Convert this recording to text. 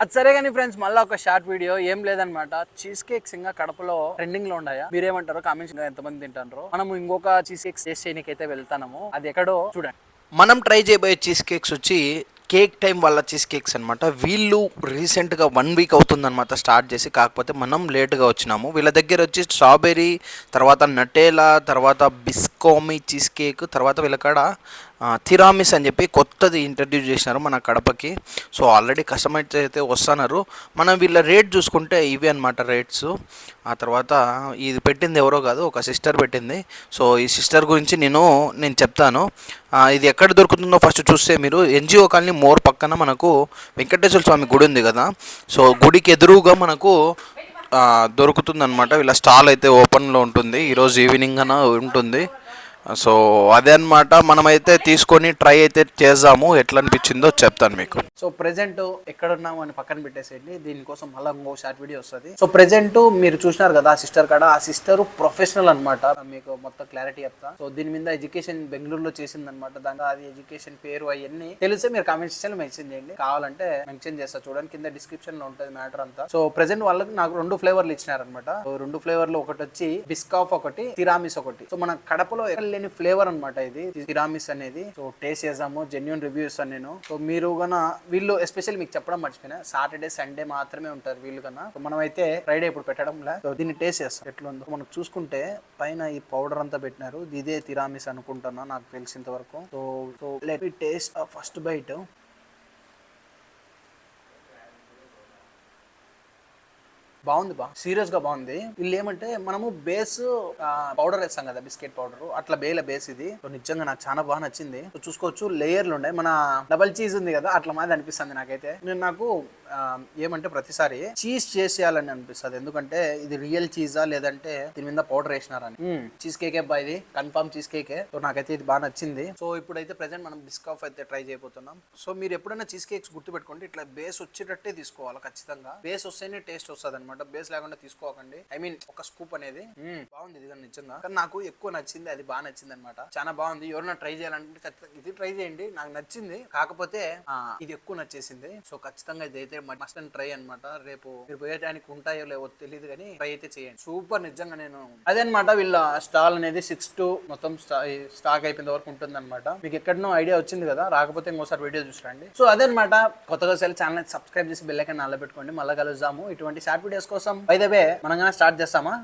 అది సరే కానీ ఫ్రెండ్స్, మళ్ళీ ఒక షార్ట్ వీడియో ఏం లేదనమాట. చీజ్ కేక్స్ ఇంకా కడపలో ట్రెండింగ్ లో ఉన్నాయా? మీరేమంటారో కామెంట్స్ ఎంతమంది తింటారో. మనం ఇంకొక చీజ్ కేక్స్ టేస్ట్ చేయడానికి అయితే వెళ్తాము. అది ఎక్కడో చూడండి. మనం ట్రై చేయబోయే చీజ్ కేక్స్ వచ్చి కేక్ టైం వాళ్ళ చీజ్ కేక్స్ అనమాట. వీళ్ళు రీసెంట్గా 1 వీక్ అవుతుందన్నమాట స్టార్ట్ చేసి, కాకపోతే మనం లేట్గా వచ్చినాము. వీళ్ళ దగ్గర వచ్చి స్ట్రాబెర్రీ, తర్వాత నటేలా, తర్వాత బిస్కోమీ చీజ్ కేక్, తర్వాత వీళ్ళకాడ తిరామిస్ అని చెప్పి కొత్తది ఇంట్రడ్యూస్ చేసినారు మన కడపకి. సో ఆల్రెడీ కస్టమర్స్ అయితే వస్తున్నారు. మనం వీళ్ళ రేట్ చూసుకుంటే ఇవి అనమాట రేట్స్. ఆ తర్వాత ఇది పెట్టింది ఎవరో కాదు, ఒక సిస్టర్ పెట్టింది. సో ఈ సిస్టర్ గురించి నేను చెప్తాను. ఇది ఎక్కడ దొరుకుతుందో ఫస్ట్ చూస్తే మీరు ఎన్జిఓ కాలనీ మోర్ పక్కన మనకు వెంకటేశ్వర స్వామి గుడి ఉంది కదా. సో గుడికి ఎదురుగా మనకు దొరుకుతుందన్నమాట. వీళ్ళ స్టాల్ అయితే ఓపెన్లో ఉంటుంది, ఈరోజు ఈవినింగ్ అన్న ఉంటుంది. సో అదే అనమాట. మనమైతే తీసుకొని ట్రై అయితే చేద్దాము, ఎట్లా అనిపించిందో చెప్తాను మీకు. సో ప్రెజెంట్ ఎక్కడున్నాము అని పక్కన పెట్టేసేయండి, దీనికోసం మళ్ళీ ఇంకో షార్ట్ వీడియో వస్తుంది. సో ప్రెజెంట్ మీరు చూసినారు కదా ఆ సిస్టర్ కాడ, ఆ సిస్టర్ ప్రొఫెషనల్ అనమాట. మీకు మొత్తం క్లారిటీ చెప్తా. సో దీని మీద ఎడ్యుకేషన్ బెంగళూరులో చేసింది అనమాట. దాంట్లో అది ఎడ్యుకేషన్ పేరు అవన్నీ తెలిస్తే మీరు కామెంట్ సెక్షన్ లో మెన్షన్ చేయండి, కావాలంటే మెన్షన్ చేస్తా చూడండి, కింద డిస్క్రిప్షన్ లో ఉంటుంది మ్యాటర్ అంతా. సో ప్రెజెంట్ వాళ్ళకి నాకు 2 ఫ్లేవర్లు ఇచ్చినారనమాట. 2 ఫ్లేవర్లు, ఒకటి వచ్చి బిస్కాఫ్, ఒకటి తిరామిస్ ఒకటి. సో మన కడపలో లేని ఫ్లేవర్ అనమాట ఇది తిరామిస్ అనేది. సో టేస్ట్ చేసాము, జెన్యున్ రివ్యూ ఇస్తాను నేను. సో మీరు కన్నా వీళ్ళు ఎస్పెషల్లీ మీకు చెప్పడం మర్చిపోయినా, సాటర్డే సండే మాత్రమే ఉంటారు వీళ్ళు కన్నా. సో మనం అయితే ఫ్రైడే ఇప్పుడు పెట్టడం లే. సో దీన్ని టేస్ట్ చేస్తాం ఎట్లుందో. మనం చూసుకుంటే పైన ఈ పౌడర్ అంతా పెట్టినారు, ఇదే తిరామిస్ అనుకుంటున్నా నాకు తెలిసినంత వరకు. So so let me taste first bite. బాగుంది, సీరియస్ గా బాగుంది. వీళ్ళు ఏమంటే మనము బేస్ పౌడర్ వేస్తాం కదా, బిస్కెట్ పౌడర్, అట్లా బేస్ ఇది. నిజంగా నాకు చాలా బాగా నచ్చింది. చూసుకోవచ్చు లేయర్లు ఉన్నాయి, మన డబల్ చీజ్ ఉంది కదా అట్లా మాది అనిపిస్తుంది నాకైతే. నాకు ఏమంటే ప్రతిసారి చీజ్ చేసేయాలని అనిపిస్తుంది, ఎందుకంటే ఇది రియల్ చీజా లేదంటే దీని మీద పౌడర్ వేసినారని. చీజ్ కేకే బా, ఇది కన్ఫర్మ్ చీజ్ కేకే. సో నాకైతే ఇది బాగా నచ్చింది. సో ఇప్పుడైతే ప్రెసెంట్ మనం బిస్కాఫ్ అయితే ట్రై చేయబోతున్నాం. సో మీరు ఎప్పుడైనా చీజ్ కేక్స్ గుర్తుపెట్టుకోండి, ఇట్లా బేస్ వచ్చేటట్టే తీసుకోవాలి ఖచ్చితంగా. బేస్ వస్తేనే టేస్ట్ వస్తుంది అనమాట, బేస్ లేకుండా తీసుకోకండి. ఐ మీన్ ఒక స్కూప్ అనేది. బాగుంది ఇది కానీ నిజంగా, కానీ నాకు ఎక్కువ నచ్చింది, అది బాగా నచ్చింది అనమాట. చాలా బాగుంది. ఎవరైనా ట్రై చేయాలంటే ఇది ట్రై చేయండి, నాకు నచ్చింది. కాకపోతే ఇది ఎక్కువ నచ్చేసింది. సో ఖచ్చితంగా ఇది అయితే మస్ట్ అండ్ ట్రై అనమాట. రేపు మీరు పోయేటానికి ఉంటాయో లేవో తెలియదు కానీ ట్రై అయితే చేయండి, సూపర్ నిజంగా. నేను అదే అనమాట, వీళ్ళ స్టాల్ అనేది 6 to మొత్తం స్టాక్ అయిపోయిన వరకు ఉంటుంది అనమాట. మీకు ఎక్కడనో ఐడియా వచ్చింది కదా, రాకపోతే ఇంకోసారి వీడియో చూసుకోండి. సో అదే అనమాట, కొత్తగా ఛానల్ సబ్స్క్రైబ్ చేసి బెల్ ఐకాన్ ఆన్ లో పెట్టుకోండి. మళ్ళీ కలుద్దాము ఇటువంటి షార్ట్ వీడియోస్ కోసం. బై ద వే మనం స్టార్ట్ చేస్తామా?